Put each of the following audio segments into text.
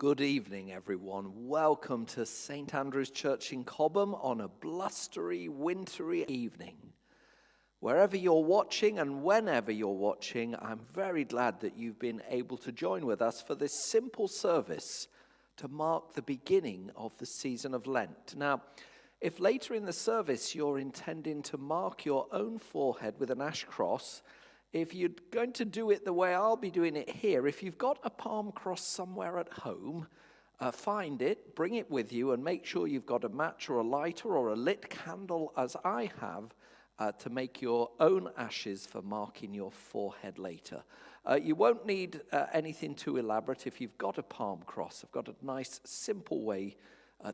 Good evening, everyone. Welcome to St. Andrew's Church in Cobham on a blustery, wintry evening. Wherever you're watching and whenever you're watching, I'm very glad that you've been able to join with us for this simple service to mark the beginning of the season of Lent. Now, if later in the service you're intending to mark your own forehead with an ash cross, if you're going to do it the way I'll be doing it here, if you've got a palm cross somewhere at home, find it, bring it with you, and make sure you've got a match or a lighter or a lit candle, as I have, to make your own ashes for marking your forehead later. You won't need anything too elaborate if you've got a palm cross. I've got a nice, simple way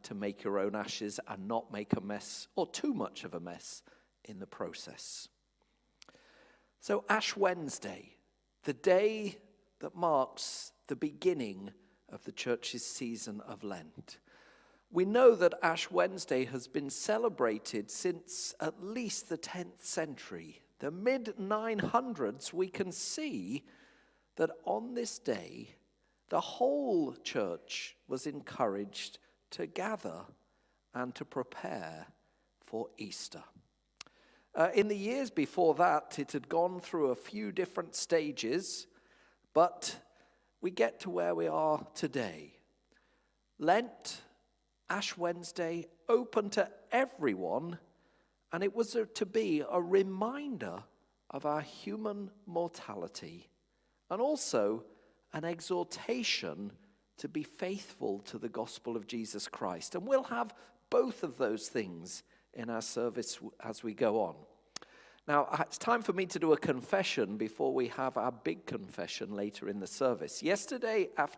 to make your own ashes and not make a mess, or too much of a mess, in the process. So Ash Wednesday, the day that marks the beginning of the church's season of Lent. We know that Ash Wednesday has been celebrated since at least the 10th century. The mid-900s, we can see that on this day, the whole church was encouraged to gather and to prepare for Easter. In the years before that, it had gone through a few different stages, but we get to where we are today. Lent, Ash Wednesday, open to everyone, and it was to be a reminder of our human mortality, and also an exhortation to be faithful to the gospel of Jesus Christ. And we'll have both of those things in our service as we go on. Now, it's time for me to do a confession before we have our big confession later in the service. Yesterday